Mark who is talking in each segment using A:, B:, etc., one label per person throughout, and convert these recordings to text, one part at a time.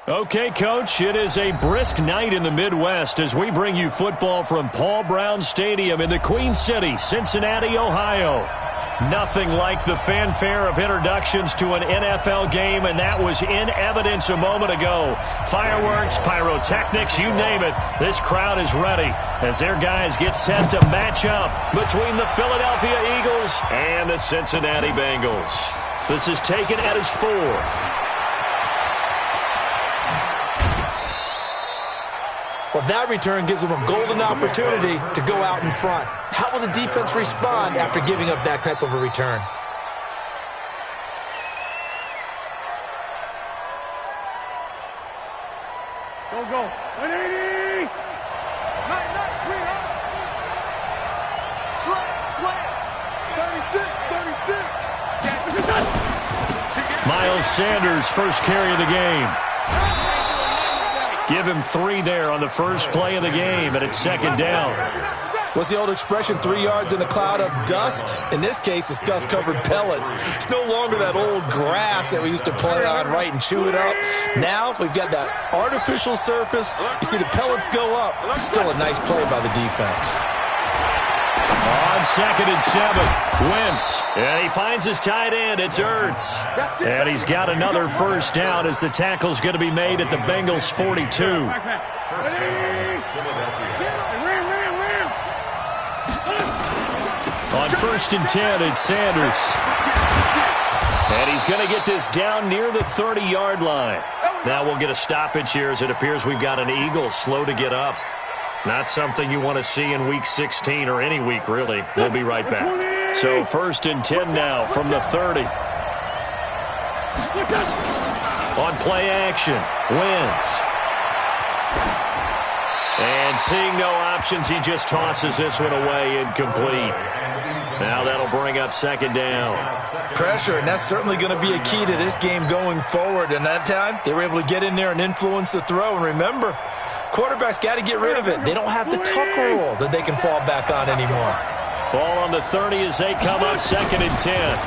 A: Okay, Coach, it is a brisk night in the Midwest as we bring you football from Paul Brown Stadium in the Queen City, Cincinnati, Ohio. Nothing like the fanfare of introductions to an NFL game, and that was in evidence a moment ago. Fireworks, pyrotechnics, you name it, this crowd is ready as their guys get set to match up between the Philadelphia Eagles and the Cincinnati Bengals. This is taken at his 4.
B: Well, that return gives them a golden opportunity to go out in front. How will the defense respond after giving up that type of a return?
C: Go. 180! Night, sweetheart! Slam! 36!
A: Miles Sanders, first carry of the game. Give him 3 there on the first play of the game, and it's second down.
B: What's the old expression, 3 yards in a cloud of dust? In this case, it's dust-covered pellets. It's no longer that old grass that we used to play on, right, and chew it up. Now we've got that artificial surface. You see the pellets go up. Still a nice play by the defense.
A: On 2nd and 7, Wentz, and he finds his tight end. It's Ertz. And he's got another first down as the tackle's going to be made at the Bengals' 42. On 1st and 10, it's Sanders. And he's going to get this down near the 30-yard line. Now we'll get a stoppage here as it appears we've got an Eagle slow to get up. Not something you want to see in Week 16 or any week, really. We'll be right back. So 1st and 10 now from the 30. On play action, Wentz. And seeing no options, he just tosses this one away, incomplete. Now that'll bring up 2nd down.
B: Pressure, and that's certainly going to be a key to this game going forward. And that time, they were able to get in there and influence the throw. And remember, quarterbacks got to get rid of it. They don't have the tuck rule that they can fall back on anymore.
A: Ball on the 30 as they come up 2nd and 10.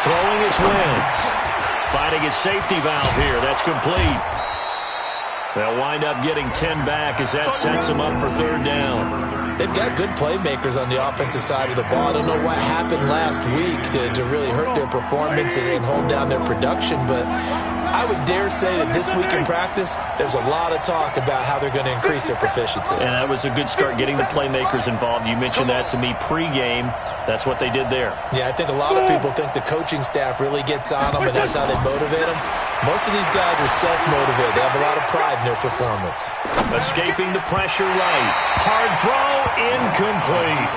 A: Throwing is Wentz. Finding his safety valve here. That's complete. They'll wind up getting 10 back as that sets them up for 3rd down.
B: They've got good playmakers on the offensive side of the ball. I don't know what happened last week to really hurt their performance and hold down their production, but I would dare say that this week in practice, there's a lot of talk about how they're going to increase their proficiency.
A: And that was a good start, getting the playmakers involved. You mentioned that to me pregame. That's what they did there. Yeah,
B: I think a lot of people think the coaching staff really gets on them, and that's how they motivate them. Most of these guys are self-motivated. They have a lot of pride in their performance.
A: Escaping the pressure right. Hard throw, incomplete.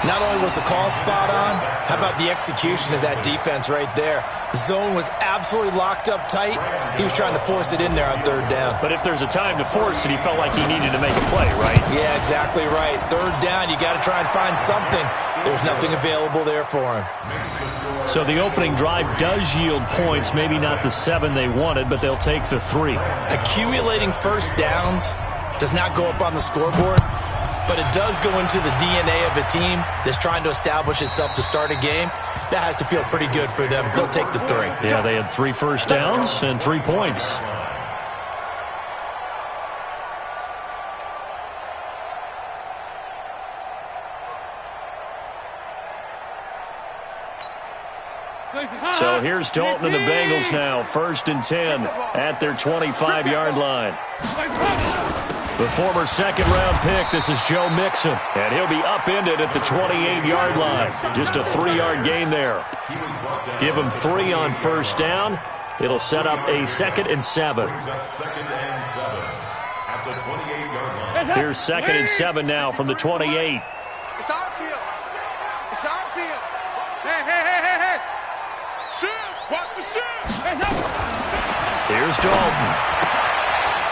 B: Not only was the call spot on, how about the execution of that defense right there? The zone was absolutely locked up tight. He was trying to force it in there on 3rd down.
A: But if there's a time to force it, he felt like he needed to make a play, right?
B: Yeah, exactly right. 3rd down, you got to try and find something. There's nothing available there for him.
A: So the opening drive does yield points, maybe not the 7 they wanted, but they'll take the 3.
B: Accumulating first downs does not go up on the scoreboard, but it does go into the DNA of a team that's trying to establish itself to start a game. That has to feel pretty good for them. They'll take the 3.
A: Yeah, they had 3 first downs and 3 points. So here's Dalton and the Bengals now. 1st and 10 at their 25-yard line. The former 2nd-round pick, this is Joe Mixon. And he'll be upended at the 28-yard line. Just a 3-yard gain there. Give him 3 on 1st down. It'll set up a 2nd and 7. Here's 2nd and 7 now from the 28.
C: It's our field. It's our field. Hey. Shoot. Watch the shoot.
A: Here's Dalton.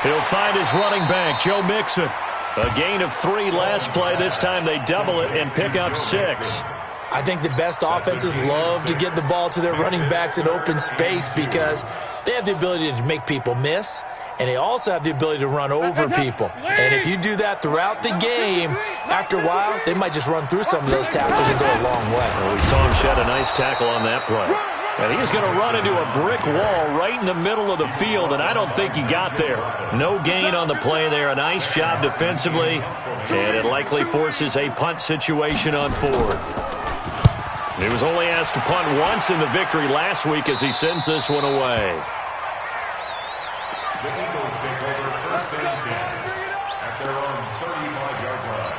A: He'll find his running back, Joe Mixon. A gain of 3 last play. This time they double it and pick up 6.
B: I think the best offenses love to get the ball to their running backs in open space because they have the ability to make people miss, and they also have the ability to run over people. And if you do that throughout the game, after a while, they might just run through some of those tackles and go a long way.
A: Well, we saw him shed a nice tackle on that play. And he's going to run into a brick wall right in the middle of the field, and I don't think he got there. No gain on the play there. A nice job defensively, and it likely forces a punt situation on fourth. He was only asked to punt once in the victory last week as he sends this one away.
D: The Bengals take over first and 10 at their own 35-yard line.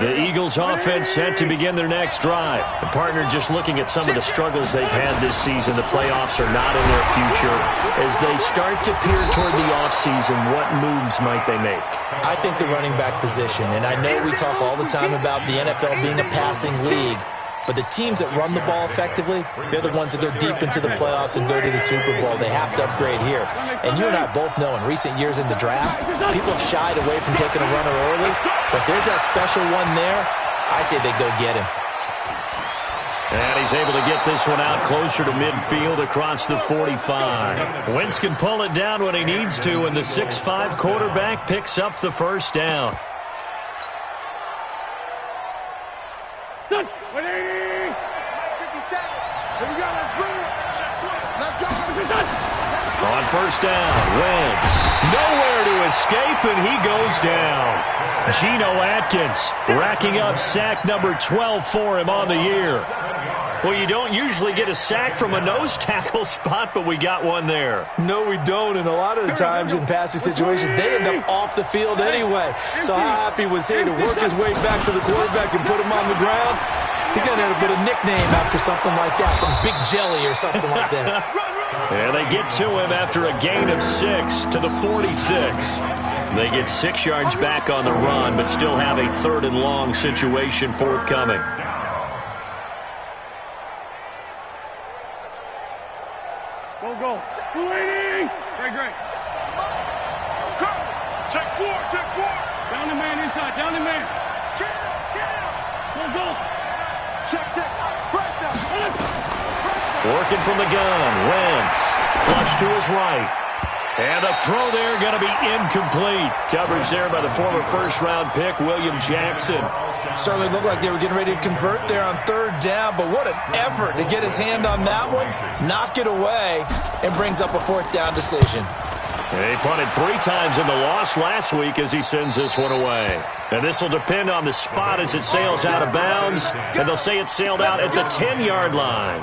A: The Eagles offense set to begin their next drive. The partner just looking at some of the struggles they've had this season. The playoffs are not in their future. As they start to peer toward the offseason, what moves might they make?
B: I think the running back position, and I know we talk all the time about the NFL being a passing league, but the teams that run the ball effectively, they're the ones that go deep into the playoffs and go to the Super Bowl. They have to upgrade here. And you and I both know in recent years in the draft, people have shied away from taking a runner early, but there's that special one there. I say they go get him.
A: And he's able to get this one out closer to midfield across the 45. Wentz can pull it down when he needs to, and the 6'5" quarterback picks up the first down.
C: Done. 180. 57. Here we go. Let's bring it. Let's go.
A: On first down, Wentz. Nowhere to escape, and he goes down. Geno Atkins racking up sack number 12 for him on the year. Well, you don't usually get a sack from a nose tackle spot, but we got one there.
B: No, we don't, and a lot of the times in passing situations, they end up off the field anyway. So how happy was he to work his way back to the quarterback and put him on the ground? He's going to have to put a nickname after something like that, some Big Jelly or something like that.
A: And they get to him after a gain of 6 to the 46. They get 6 yards back on the run, but still have a 3rd and long situation forthcoming.
C: Go. 280. Great. Check 4. Down the man inside. Down the man. Get him. Go. Check. Break down.
A: Working from the gun. Wentz. Flush to his right. And a throw there going to be incomplete. Coverage there by the former first-round pick, William Jackson.
B: Certainly looked like they were getting ready to convert there on 3rd down, but what an effort to get his hand on that one, knock it away, and brings up a 4th down decision.
A: He punted 3 times in the loss last week as he sends this one away. And this will depend on the spot as it sails out of bounds, and they'll say it sailed out at the 10-yard line.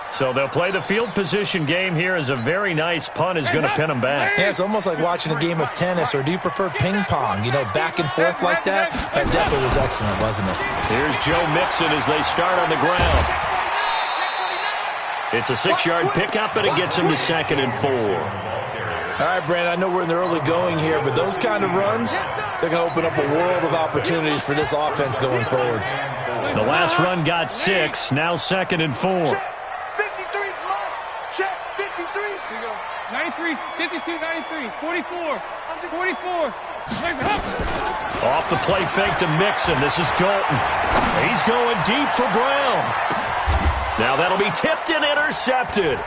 A: So they'll play the field position game here as a very nice punt is going to pin them back.
B: Yeah, it's almost like watching a game of tennis, or do you prefer ping pong? You know, back and forth like that? That definitely was excellent, wasn't it?
A: Here's Joe Mixon as they start on the ground. It's a 6-yard pickup, and it gets him to 2nd and 4.
B: All right, Brandon, I know we're in the early going here, but those kind of runs, they're going to open up a world of opportunities for this offense going forward.
A: The last run got 6, now 2nd and 4.
C: 93, 52, 93, 44.
A: Off the play fake to Mixon. This is Dalton. He's going deep for Brown. Now that'll be tipped and intercepted.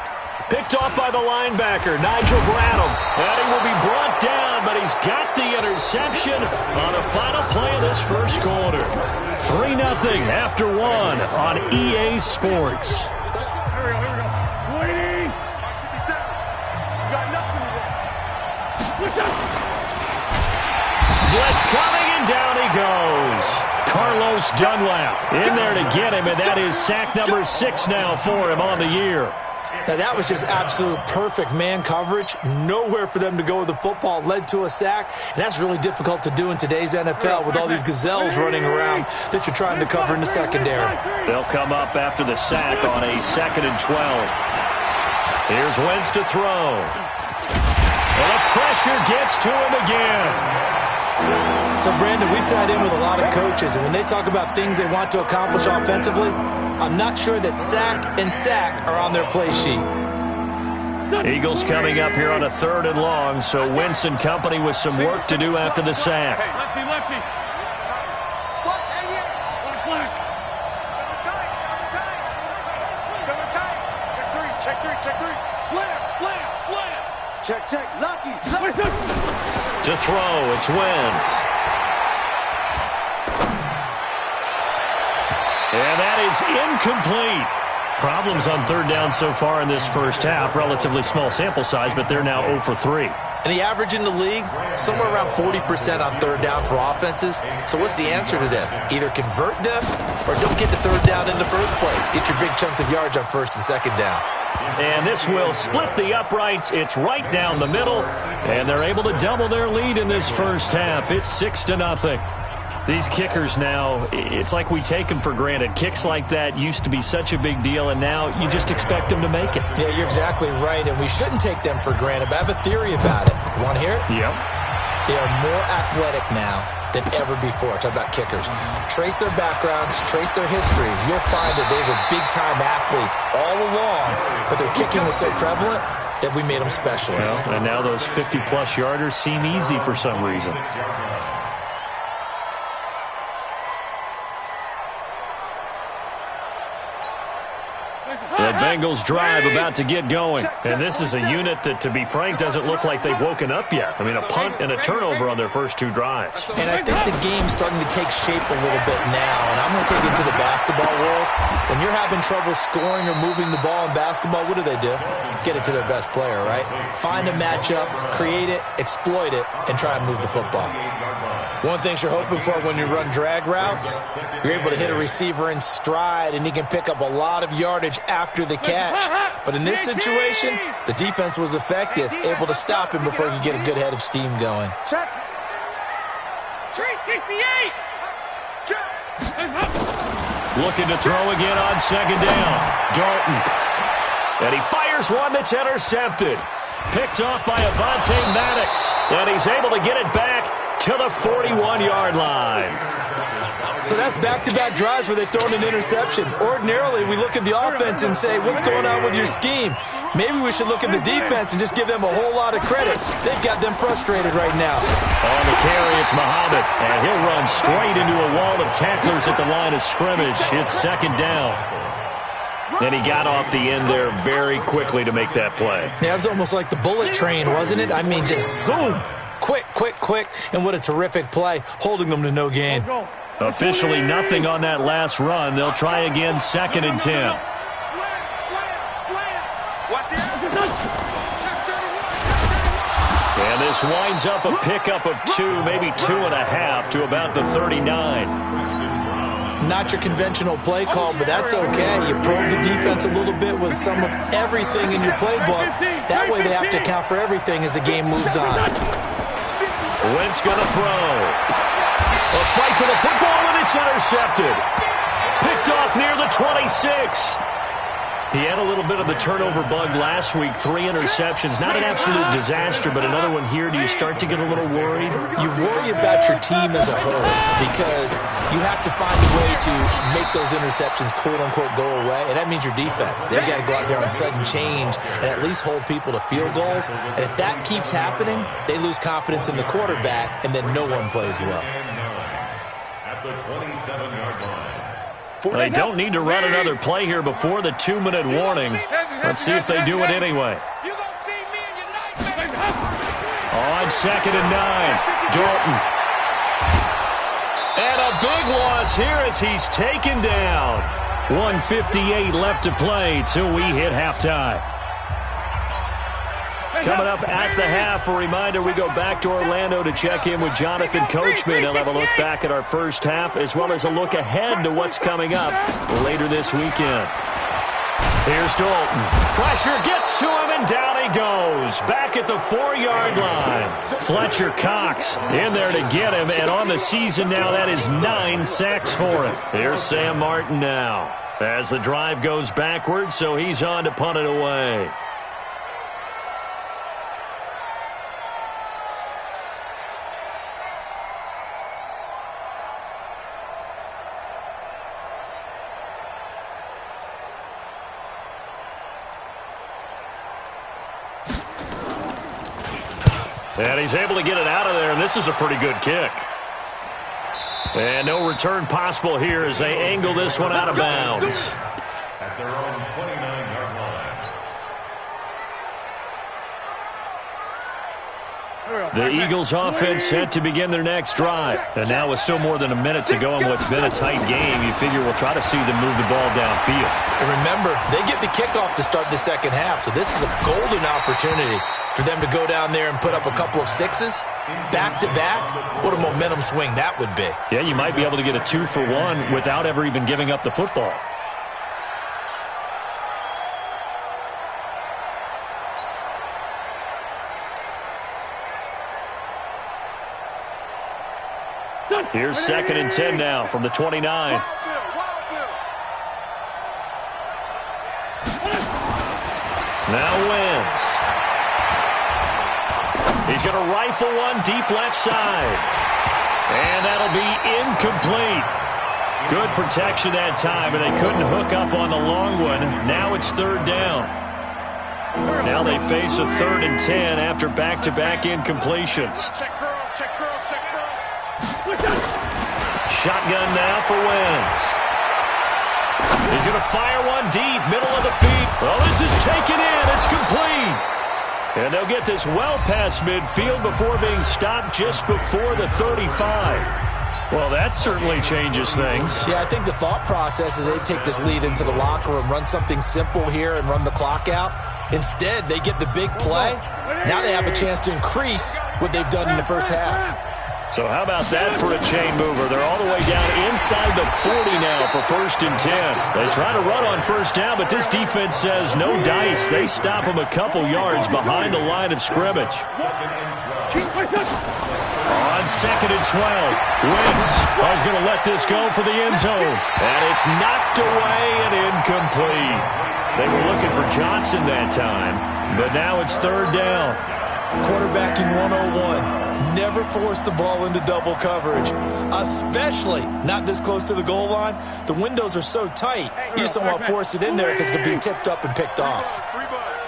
A: Picked off by the linebacker, Nigel Bradham. And he will be brought down, but he's got the interception on the final play of this first quarter. 3-0 after 1 on EA Sports.
C: Here we go. 280.
A: Blitz coming, and down he goes. Carlos Dunlap in there to get him, and that is sack number 6 now for him on the year.
B: Now, that was just absolute perfect man coverage. Nowhere for them to go with the football. Led to a sack, and that's really difficult to do in today's NFL with all these gazelles running around that you're trying to cover in the secondary.
A: They'll come up after the sack on a 2nd and 12. Here's Wentz to throw. Well, the pressure gets to him again.
B: So, Brandon, we sat in with a lot of coaches, and when they talk about things they want to accomplish offensively, I'm not sure that sack and sack are on their play sheet.
A: Eagles coming up here on a 3rd and long, so Wentz and company with some work to do after the sack.
C: Lefty. Watch, one flag. Check three. Slam. Check. Lucky.
A: To throw, it's Wentz. And that is incomplete. Problems on third down so far in this first half. Relatively small sample size, but they're now 0 for 3.
B: And the average in the league, somewhere around 40% on third down for offenses. So what's the answer to this? Either convert them or don't get the third down in the first place. Get your big chunks of yards on first and second down.
A: And this will split the uprights. It's right down the middle. And they're able to double their lead in this first half. It's 6-0. These kickers now, it's like we take them for granted. Kicks like that used to be such a big deal, and now you just expect them to make it.
B: Yeah, you're exactly right, and we shouldn't take them for granted, but I have a theory about it. You want to hear it?
A: Yep.
B: They are more athletic now than ever before. Talk about kickers. Trace their backgrounds, trace their histories. You'll find that they were big-time athletes all along, but their kicking was so prevalent that we made them specialists.
A: Well, and now those 50-plus yarders seem easy for some reason. The Bengals drive about to get going. And this is a unit that, to be frank, doesn't look like they've woken up yet. I mean, a punt and a turnover on their first two drives.
B: And I think the game's starting to take shape a little bit now. And I'm going to take it to the basketball world. When you're having trouble scoring or moving the ball in basketball, what do? Get it to their best player, right? Find a matchup, create it, exploit it, and try and move the football. One thing you're hoping for when you run drag routes, you're able to hit a receiver in stride, and he can pick up a lot of yardage after the catch. But in this situation, the defense was effective, able to stop him before he could get a good head of steam going.
C: Check. 368.
A: Looking to throw again on second down. Dalton. And he fires one that's intercepted. Picked off by Avonte Maddox. And he's able to get it back to the 41-yard line.
B: So that's back-to-back drives where they've thrown an interception. Ordinarily, we look at the offense and say, what's going on with your scheme? Maybe we should look at the defense and just give them a whole lot of credit. They've got them frustrated right now.
A: On the carry, it's Muhammad. And he'll run straight into a wall of tacklers at the line of scrimmage. It's second down. And he got off the end there very quickly to make that play.
B: Yeah, it was almost like the bullet train, wasn't it? I mean, just zoom. Quick, quick, quick. And what a terrific play, holding them to no gain.
A: Officially nothing on that last run. They'll try again, 2nd and 10. And this winds up a pickup of 2, maybe 2.5 to about the 39.
B: Not your conventional play call, but that's okay. You probe the defense a little bit with some of everything in your playbook. That way they have to account for everything as the game moves on.
A: Wentz going to throw. A fight for the football, and it's intercepted. Picked off near the 26. He had a little bit of the turnover bug last week. 3 interceptions. Not an absolute disaster, but another one here. Do you start to get a little worried?
B: You worry about your team as a whole because you have to find a way to make those interceptions, quote-unquote, go away, and that means your defense. They've got to go out there on sudden change and at least hold people to field goals. And if that keeps happening, they lose confidence in the quarterback, and then no one plays well.
D: At the 27-yard line.
A: They don't need to run another play here before the 2-minute warning. Let's see if they do it anyway. On 2nd and 9, Dalton. And a big loss here as he's taken down. 1:58 left to play till we hit halftime. Coming up at the half, a reminder, we go back to Orlando to check in with Jonathan Coachman. He'll have a look back at our first half as well as a look ahead to what's coming up later this weekend. Here's Dalton. Pressure gets to him, and down he goes. Back at the 4-yard line. Fletcher Cox in there to get him, and on the season now, that is 9 sacks for him. Here's Sam Martin now as the drive goes backwards, so he's on to punt it away. And he's able to get it out of there, and this is a pretty good kick. And no return possible here as they angle this one out of bounds.
D: At their own 29-yard line.
A: The Eagles offense set to begin their next drive. And now with still more than a minute to go in what's been a tight game, you figure we'll try to see them move the ball downfield.
B: And remember, they get the kickoff to start the second half, so this is a golden opportunity for them to go down there and put up a couple of sixes back-to-back. What a momentum swing that would be.
A: Yeah, you might be able to get a 2-for-1 without ever even giving up the football. Here's 2nd and 10 now from the 29. Now Wentz. He's going to rifle one deep left side. And that'll be incomplete. Good protection that time, and they couldn't hook up on the long one. Now it's 3rd down. Now they face a 3rd and 10 after back-to-back incompletions. Shotgun now for Wentz. He's going to fire one deep, middle of the feet. Well, this is taken in. It's complete. And they'll get this well past midfield before being stopped just before the 35. Well, that certainly changes things.
B: Yeah, I think the thought process is they take this lead into the locker room, run something simple here and run the clock out. Instead, they get the big play. Now they have a chance to increase what they've done in the first half.
A: So how about that for a chain mover? They're all the way down inside the 40 now for 1st and 10. They try to run on 1st down, but this defense says no dice. They stop them a couple yards behind the line of scrimmage. On 2nd and 12, Wentz is going to let this go for the end zone. And it's knocked away and incomplete. They were looking for Johnson that time, but now it's 3rd down.
B: Quarterbacking 101. Never force the ball into double coverage, especially not this close to the goal line. The windows are so tight, you just don't want to force it in there because it could be tipped up and picked off.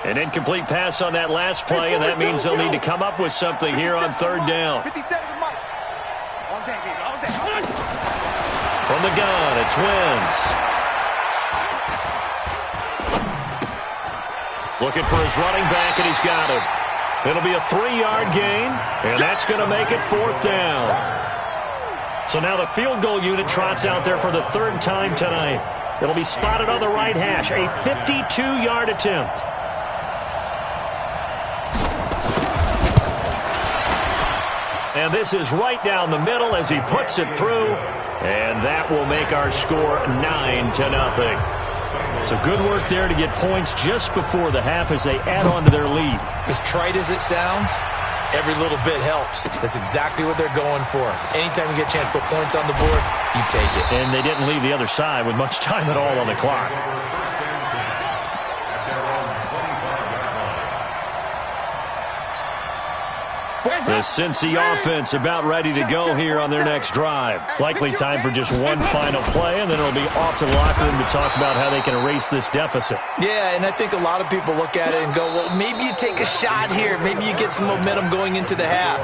A: An incomplete pass on that last play, and that means they'll need to come up with something here on 3rd down. From the gun, it's Wentz. Looking for his running back, and he's got him. It'll be a 3-yard gain, and that's going to make it 4th down. So now the field goal unit trots out there for the 3rd time tonight. It'll be spotted on the right hash, a 52-yard attempt. And this is right down the middle as he puts it through, and that will make our score 9-0. So good work there to get points just before the half as they add on to their lead.
B: As trite as it sounds, every little bit helps. That's exactly what they're going for. Anytime you get a chance to put points on the board, you take it.
A: And they didn't leave the other side with much time at all on the clock. The Cincy offense about ready to go here on their next drive. Likely time for just one final play, and then it'll be off to the locker room to talk about how they can erase this deficit.
B: Yeah, and I think a lot of people look at it and go, well, maybe you take a shot here. Maybe you get some momentum going into the half.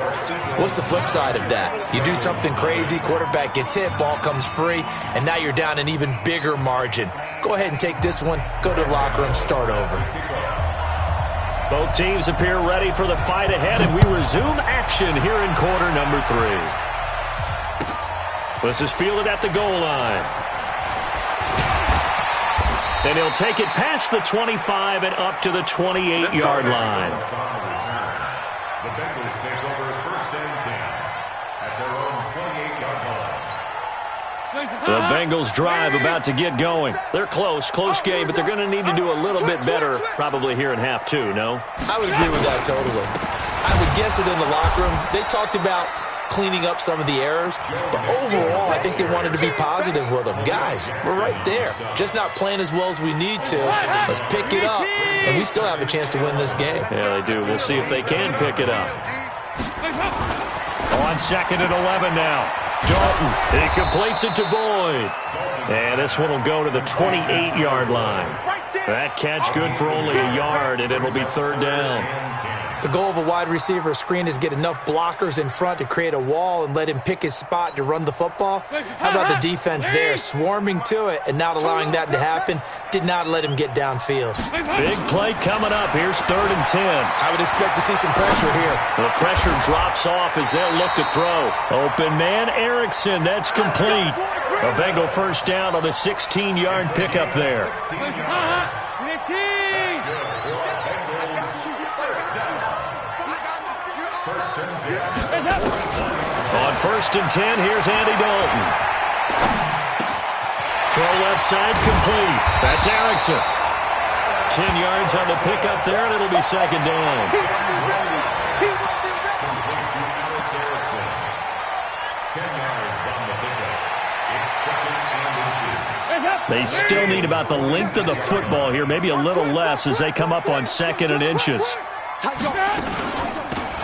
B: What's the flip side of that? You do something crazy, quarterback gets hit, ball comes free, and now you're down an even bigger margin. Go ahead and take this one, go to the locker room, start over.
A: Both teams appear ready for the fight ahead, and we resume action here in quarter number 3. This is fielded at the goal line. And he'll take it past the 25 and up to the 28-yard line.
D: The Bengals take over 1st and 10 at their own 28-yard line.
A: The Bengals drive about to get going. They're close game, but they're going to need to do a little bit better probably here in half 2, no?
B: I would agree with that totally. I would guess it in the locker room. They talked about cleaning up some of the errors, but overall, I think they wanted to be positive with them. Guys, we're right there. Just not playing as well as we need to. Let's pick it up, and we still have a chance to win this game.
A: Yeah, they do. We'll see if they can pick it up. On 2nd and 11 now. Dalton, he completes it to Boyd. And this one will go to the 28-yard line. That catch good for only a yard, and it'll be 3rd down.
B: The goal of a wide receiver screen is get enough blockers in front to create a wall and let him pick his spot to run the football. How about the defense there, swarming to it and not allowing that to happen? Did not let him get downfield.
A: Big play coming up. Here's 3rd and 10.
B: I would expect to see some pressure here.
A: The pressure drops off as they'll look to throw. Open man, Erickson. That's complete. A Bengal first down on the 16-yard pickup there. On 1st and 10, here's Andy Dalton. Throw left side complete. That's Erickson. 10 yards on the pickup there, and it'll be 2nd down.
D: 10 yards on the pickup. It's 2nd and inches.
A: They still need about the length of the football here, maybe a little less as they come up on 2nd and inches.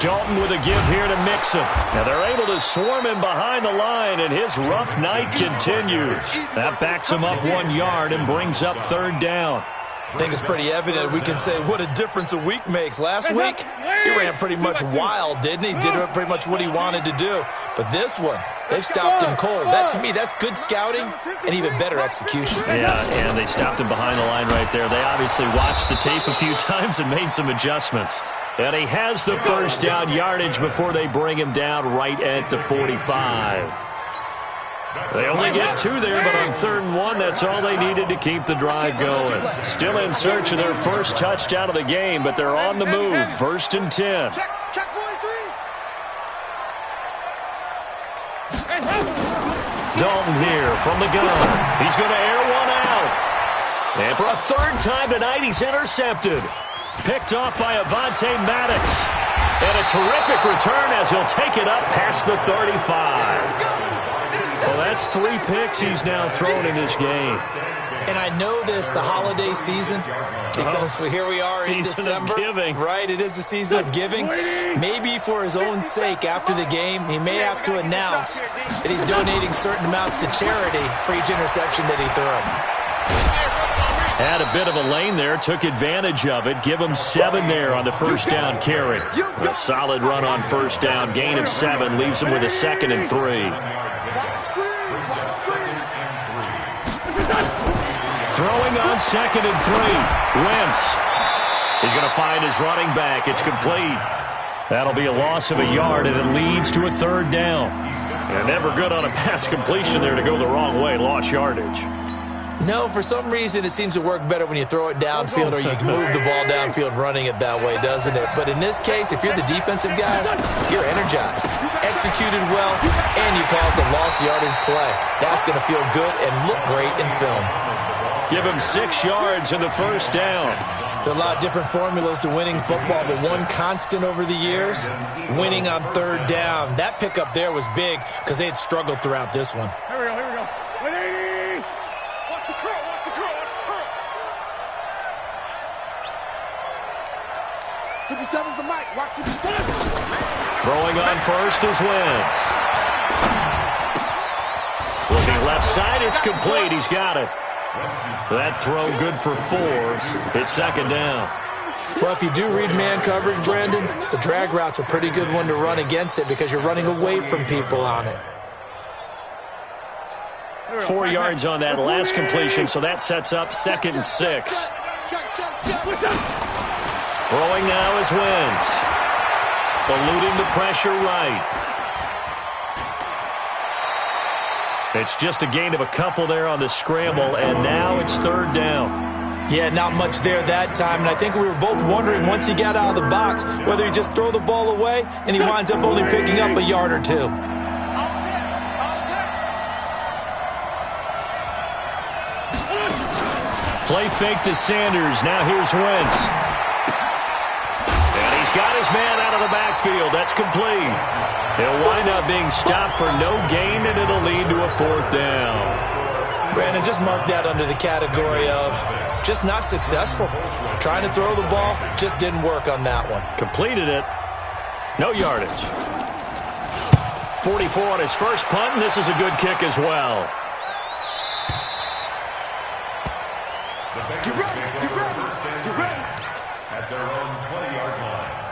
A: Dalton with a give here to Mixon. Now they're able to swarm him behind the line, and his rough night continues. That backs him up 1 yard and brings up 3rd down.
B: I think it's pretty evident. We can say what a difference a week makes. Last week, he ran pretty much wild, didn't he? Did pretty much what he wanted to do. But this one, they stopped him cold. That, to me, that's good scouting and even better execution.
A: Yeah, and they stopped him behind the line right there. They obviously watched the tape a few times and made some adjustments. And he has the first down yardage before they bring him down right at the 45. They only get 2 there, but on 3rd and 1, that's all they needed to keep the drive going. Still in search of their first touchdown of the game, but they're on the move. 1st and 10.
C: Check 43.
A: Dalton here from the gun. He's going to air one out. And for a 3rd time tonight, he's intercepted. Picked off by Avonte Maddox. And a terrific return as he'll take it up past the 35. Well, that's 3 picks he's now thrown in this game.
B: And I know this, the holiday season, because here we are in December.
A: Of giving.
B: Right, it is the season of giving. Maybe for his own sake after the game, he may have to announce that he's donating certain amounts to charity for each interception that he threw.
A: Had a bit of a lane there, took advantage of it. Give him 7 there on the first down carry. A solid run on first down. Gain of 7 leaves him with a 2nd and 3. Throwing on 2nd and 3. Wentz. He's going to find his running back. It's complete. That'll be a loss of a yard, and it leads to a 3rd down. They're never good on a pass completion there to go the wrong way. Lost yardage.
B: No, for some reason it seems to work better when you throw it downfield or you can move the ball downfield running it that way, doesn't it? But in this case, if you're the defensive guys, you're energized, executed well, and you caused a lost yardage play. That's going to feel good and look great in film.
A: Give him 6 yards in the first down.
B: There are a lot of different formulas to winning football, but one constant over the years, winning on 3rd down. That pickup there was big because they had struggled throughout this one.
C: Here we go, here we go. 57's the mic. Watch 57.
A: Throwing on first is Wentz. Looking left side, it's complete. He's got it. That throw good for 4. It's 2nd down.
B: Well, if you do read man coverage, Brandon, the drag route's a pretty good one to run against it because you're running away from people on it.
A: 4 yards on that last completion, so that sets up 2nd and 6. Throwing now is Wentz. Eluding the pressure right. It's just a gain of a couple there on the scramble, and now it's 3rd down.
B: Yeah, not much there that time, and I think we were both wondering once he got out of the box whether he'd just throw the ball away, and he winds up only picking up a yard or 2.
A: Play fake to Sanders. Now here's Wentz. And he's got his man out of the backfield. That's complete. He'll wind up being stopped for no gain, and it'll lead to a 4th down.
B: Brandon, just mark that under the category of just not successful. Trying to throw the ball, just didn't work on that one.
A: Completed it. No yardage. 44 on his first punt, and this is a good kick as well.
D: The Bengals take over first and 10 at their own 20-yard line.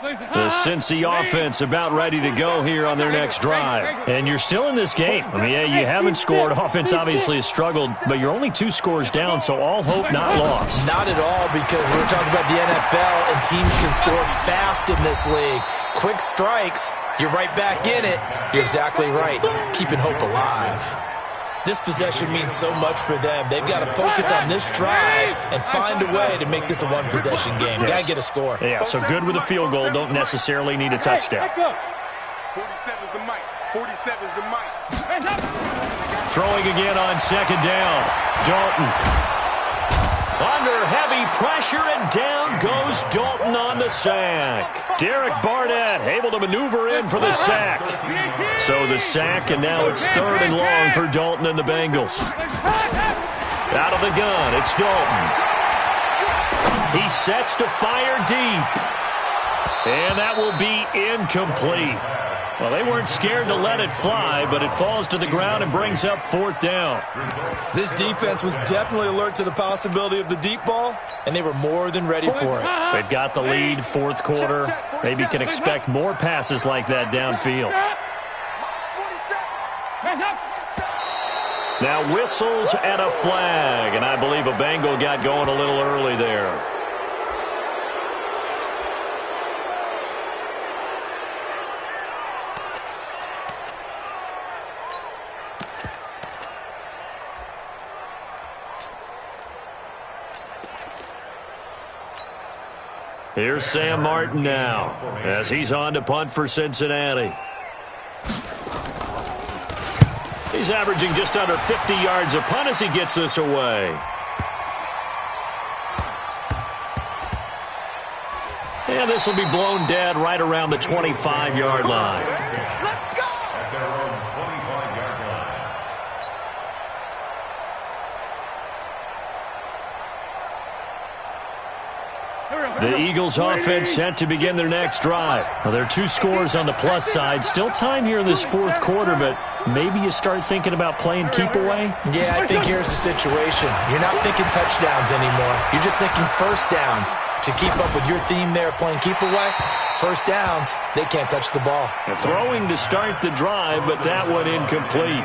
A: The Cincy offense about ready to go here on their next drive. And you're still in this game. I mean, yeah, you haven't scored. Offense obviously has struggled, but you're only 2 scores down, so all hope not lost.
B: Not at all, because we're talking about the NFL, and teams can score fast in this league. Quick strikes, you're right back in it. You're exactly right. Keeping hope alive. This possession means so much for them. They've got to focus on this drive and find a way to make this a one-possession game. Got to get a score.
A: Yeah, so good with a field goal. Don't necessarily need a touchdown.
C: 47's the mic. 47's the mic.
A: Throwing again on second down. Dalton. Under heavy pressure, and down goes Dalton on the sack. Derek Barnett able to maneuver in for the sack. So the sack, and now it's 3rd and long for Dalton and the Bengals. Out of the gun, it's Dalton. He sets to fire deep. And that will be incomplete. Well, they weren't scared to let it fly, but it falls to the ground and brings up 4th down.
B: This defense was definitely alert to the possibility of the deep ball, and they were more than ready for it.
A: They've got the lead, 4th quarter. Maybe can expect more passes like that downfield. Now whistles and a flag, and I believe a Bengal got going a little early there. Here's Sam Martin now, as he's on to punt for Cincinnati. He's averaging just under 50 yards a punt as he gets this away. And this will be blown dead right around the 25-yard line.
C: Let's go!
D: At their own 25-yard line.
A: The Eagles offense set to begin their next drive. Well, there are 2 scores on the plus side. Still time here in this 4th quarter, but maybe you start thinking about playing keep away?
B: Yeah, I think here's the situation. You're not thinking touchdowns anymore. You're just thinking first downs. To keep up with your theme there, playing keep away, first downs, they can't touch the ball.
A: Throwing to start the drive, but that one incomplete.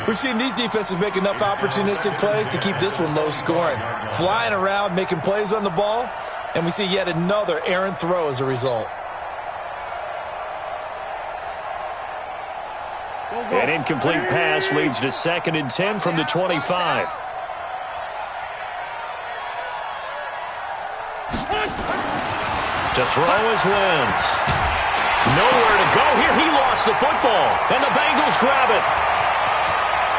B: We've seen these defenses make enough opportunistic plays to keep this one low scoring. Flying around, making plays on the ball, and we see yet another errant throw as a result.
A: An incomplete pass leads to 2nd and 10 from the 25. To throw is Wentz. Nowhere to go here. He lost the football, and the Bengals grab it.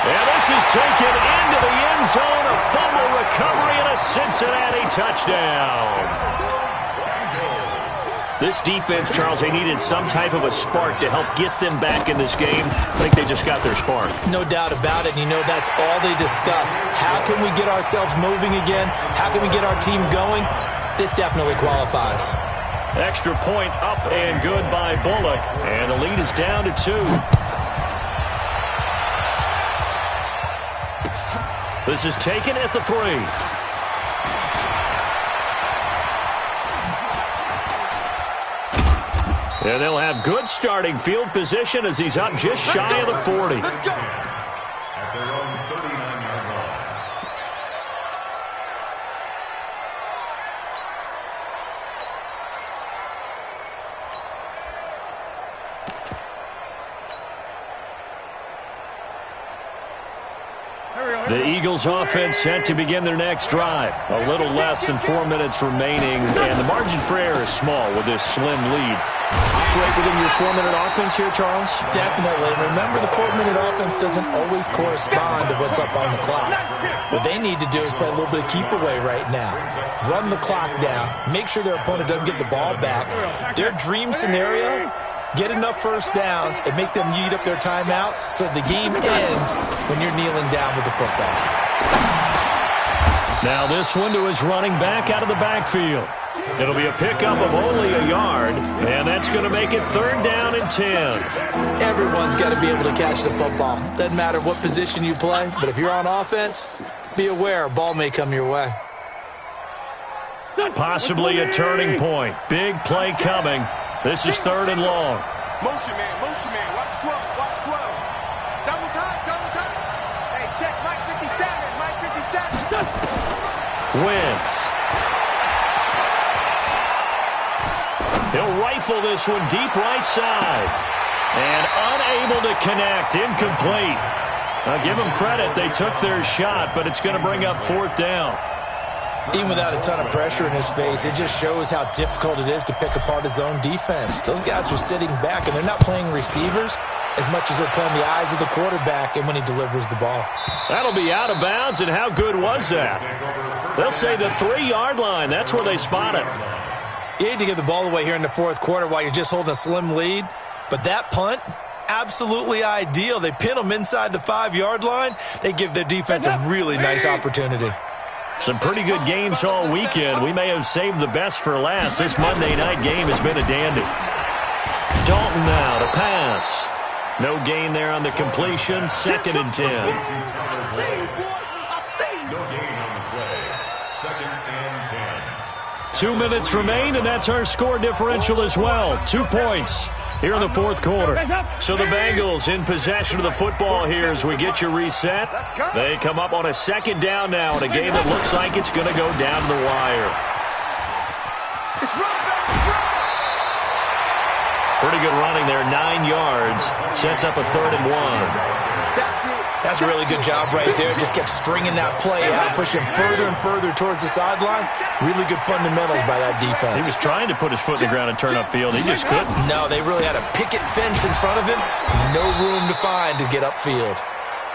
A: And this is taken into the end zone. A fumble recovery and a Cincinnati touchdown. This defense, Charles, they needed some type of a spark to help get them back in this game. I think they just got their spark.
B: No doubt about it. You know, that's all they discussed. How can we get ourselves moving again? How can we get our team going? This definitely qualifies.
A: Extra point up and good by Bullock. And the lead is down to 2. This is taken at the 3. And they'll have good starting field position as he's up just shy of the 40.
D: At their own 39-yard line.
A: The Eagles offense set to begin their next drive. A little less than 4 minutes remaining, and the margin for error is small with this slim lead. Operate within your 4-minute offense here, Charles?
B: Definitely. Remember, the 4-minute offense doesn't always correspond to what's up on the clock. What they need to do is play a little bit of keep away right now. Run the clock down. Make sure their opponent doesn't get the ball back. Their dream scenario, get enough first downs and make them eat up their timeouts so the game ends when you're kneeling down with the football.
A: Now this one to his running back out of the backfield. It'll be a pickup of only a yard, and that's going to make it 3rd down and 10.
B: Everyone's got to be able to catch the football. Doesn't matter what position you play, but if you're on offense, be aware a ball may come your way.
A: Possibly a turning point. Big play coming. This is 3rd and long.
C: Motion man, watch 12, watch 12. Double time. Hey, check Mike 57.
A: Wentz. He'll rifle this one deep right side. And unable to connect, incomplete. I'll give them credit, they took their shot, but it's going to bring up 4th down.
B: Even without a ton of pressure in his face, it just shows how difficult it is to pick apart his own defense. Those guys are sitting back, and they're not playing receivers as much as they're playing the eyes of the quarterback and when he delivers the ball.
A: That'll be out of bounds, and how good was that? They'll say the 3-yard line. That's where they spot it.
B: You hate to give the ball away here in the 4th quarter while you're just holding a slim lead, but that punt, absolutely ideal. They pin them inside the 5-yard line. They give their defense a really nice opportunity.
A: Some pretty good games all weekend. We may have saved the best for last. This Monday night game has been a dandy. Dalton now to pass. No gain there on the completion. 2nd and 10.
D: No gain on the play. 2nd and 10.
A: 2 minutes remain, and that's our score differential as well. 2 points here in the 4th quarter. So the Bengals in possession of the football here as we get you reset. They come up on a 2nd down now in a game that looks like it's going to go down the wire. Pretty good running there, 9 yards. Sets up a 3rd and 1.
B: That's a really good job right there. Just kept stringing that play out, pushing further and further towards the sideline. Really good fundamentals by that defense.
A: He was trying to put his foot in the ground and turn upfield. He just couldn't.
B: No, they really had a picket fence in front of him. No room to find to get upfield.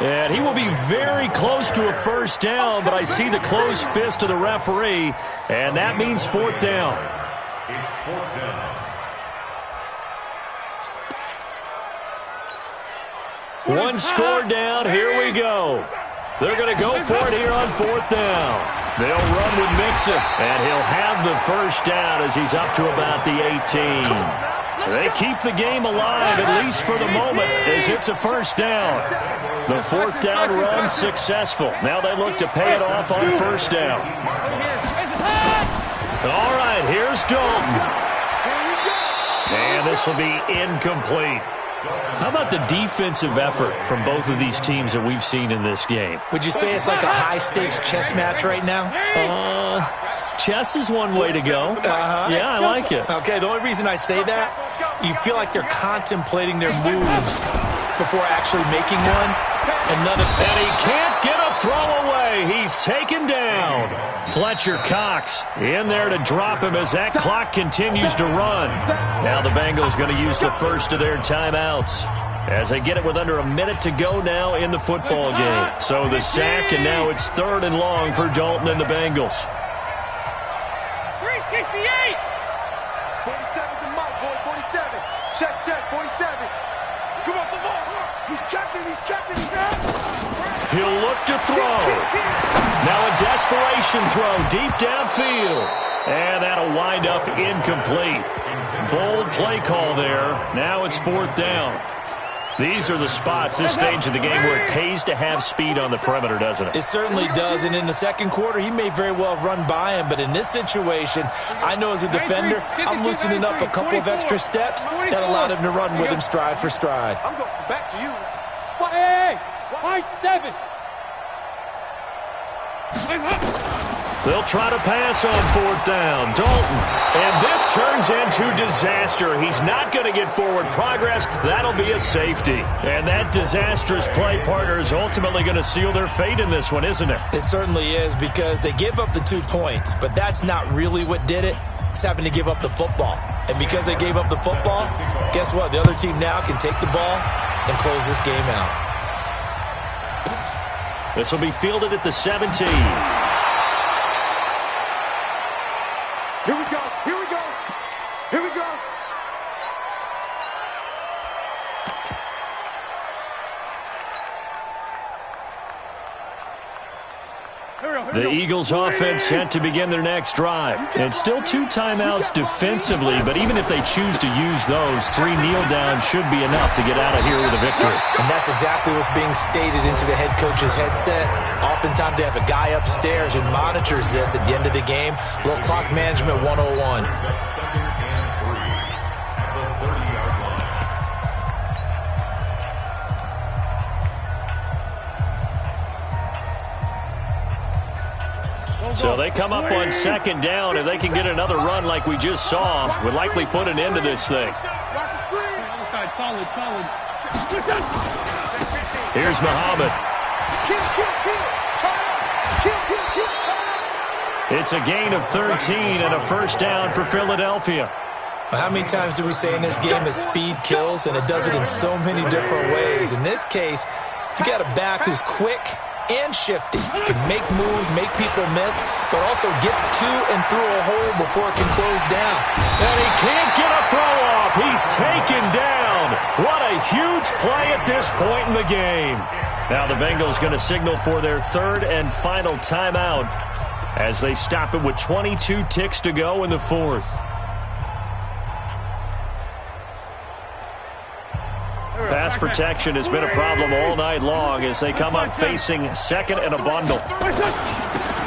A: And he will be very close to a 1st down, but I see the closed fist of the referee, and that means 4th down.
D: It's 4th down.
A: One score down. Here we go. They're going to go for it here on 4th down. They'll run with Mixon, and he'll have the 1st down as he's up to about the 18. They keep the game alive, at least for the moment, as it's a 1st down. The 4th down run successful. Now they look to pay it off on 1st down. All right, here's Dalton. And this will be incomplete. How about the defensive effort from both of these teams that we've seen in this game?
B: Would you say it's like a high-stakes chess match right now?
A: Chess is one way to go. Yeah, I like it.
B: Okay, the only reason I say that, you feel like they're contemplating their moves before actually making one. And
A: he can't get a throw away. He's taken down. Fletcher Cox in there to drop him as that clock continues to run. Now the Bengals going to use the first of their timeouts as they get it with under a minute to go now in the football game. So the sack, and now it's 3rd and long for Dalton and the Bengals.
C: 368. 47 to Mike, boy, 47. Check, 47. Come on, the ball. He's checking.
A: He'll look to throw. Now a desperation throw deep downfield. And that'll wind up incomplete. Bold play call there. Now it's 4th down. These are the spots, this stage of the game, where it pays to have speed on the perimeter, doesn't it?
B: It certainly does, and in the 2nd quarter, he may very well run by him, but in this situation, I know as a defender, I'm loosening up a couple of extra steps that allowed him to run with him stride for stride.
C: I'm going back to you. Hey, why 7?
A: They'll try to pass on 4th down. Dalton. And this turns into disaster. He's not going to get forward progress. That'll be a safety. And that disastrous play, partner, is ultimately going to seal their fate in this one, isn't it?
B: It certainly is, because they give up the 2 points, but that's not really what did it. It's having to give up the football. And because they gave up the football, guess what? The other team now can take the ball and close this game out.
A: This will be fielded at the 17.
C: Here we go.
A: The Eagles offense set to begin their next drive. And still 2 timeouts defensively, but even if they choose to use those, 3 kneel downs should be enough to get out of here with a victory.
B: And that's exactly what's being stated into the head coach's headset. Oftentimes they have a guy upstairs who monitors this at the end of the game. Little clock management 101.
A: So they come up on second down, and they can get another run like we just saw. Would likely put an end to this thing. Here's Muhammad. It's a gain of 13 and a first down for Philadelphia.
B: How many times do we say in this game that speed kills, and it does it in so many different ways? In this case, you got a back who's quick and shifty, can make moves, make people miss, but also gets to and through a hole before it can close down.
A: And he can't get a throw off. He's taken down. What a huge play at this point in the game. Now the Bengals going to signal for their third and final timeout as they stop it with 22 ticks to go in the fourth. Pass protection has been a problem all night long as they come up facing second and a bundle.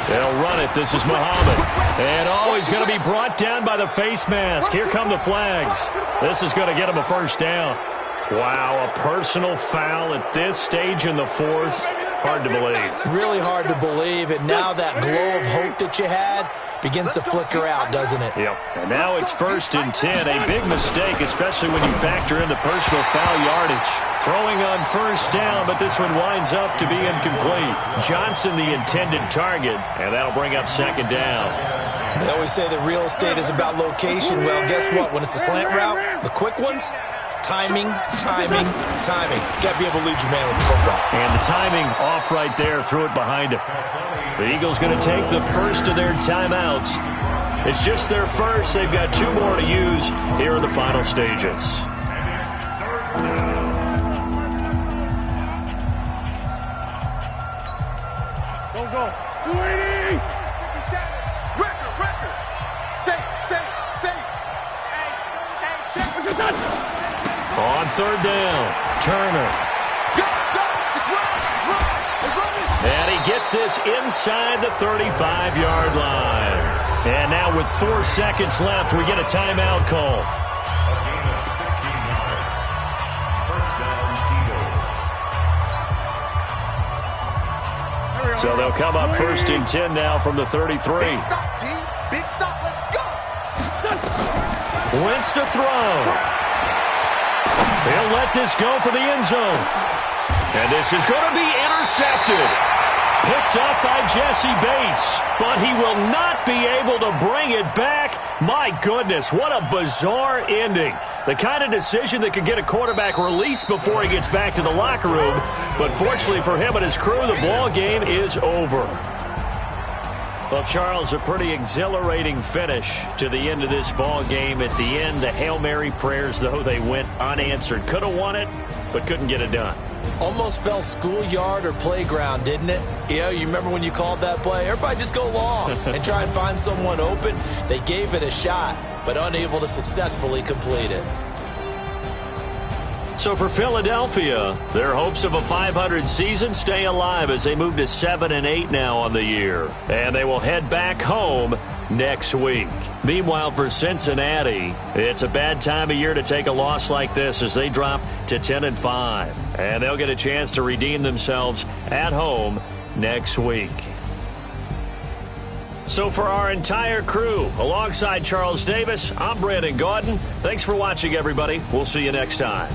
A: They'll run it. This is Muhammad. And he's going to be brought down by the face mask. Here come the flags. This is going to get him a first down. Wow, a personal foul at this stage in the fourth. Hard to believe.
B: Really hard to believe, and now that glow of hope that you had begins to flicker out, doesn't it?
A: Yep. And now it's 1st and 10. A big mistake, especially when you factor in the personal foul yardage. Throwing on first down, but this one winds up to be incomplete. Johnson the intended target, and that'll bring up second down.
B: They always say that real estate is about location. Well, guess what? When it's a slant route, the quick ones, timing. Got to be able to lead your man with the football.
A: And the timing off right there, threw it behind him. The Eagles going to take the first of their timeouts. It's just their first. They've got 2 more to use here in the final stages.
C: Go. 280. 57. Record. Say. Hey, check.
A: On third down, Turner.
C: Go. It's running.
A: And he gets this inside the 35-yard line. And now with 4 seconds left, we get a timeout call.
D: A gain of 16 yards. First down, Eagles.
A: So they'll come up 1st and 10 now from the 33.
C: Big stop, let's go.
A: Wentz to throw. He'll let this go for the end zone. And this is going to be intercepted. Picked up by Jesse Bates. But he will not be able to bring it back. My goodness, what a bizarre ending. The kind of decision that could get a quarterback released before he gets back to the locker room. But fortunately for him and his crew, the ball game is over. Well, Charles, a pretty exhilarating finish to the end of this ball game. At the end, the Hail Mary prayers, though, they went unanswered. Could have won it, but couldn't get it done.
B: Almost fell schoolyard or playground, didn't it? Yeah, you remember when you called that play? Everybody just go long and try and find someone open. They gave it a shot, but unable to successfully complete it.
A: So for Philadelphia, their hopes of a 500 season stay alive as they move to 7-8 now on the year. And they will head back home next week. Meanwhile, for Cincinnati, it's a bad time of year to take a loss like this as they drop to 10-5. And they'll get a chance to redeem themselves at home next week. So for our entire crew, alongside Charles Davis, I'm Brandon Gaudin. Thanks for watching, everybody. We'll see you next time.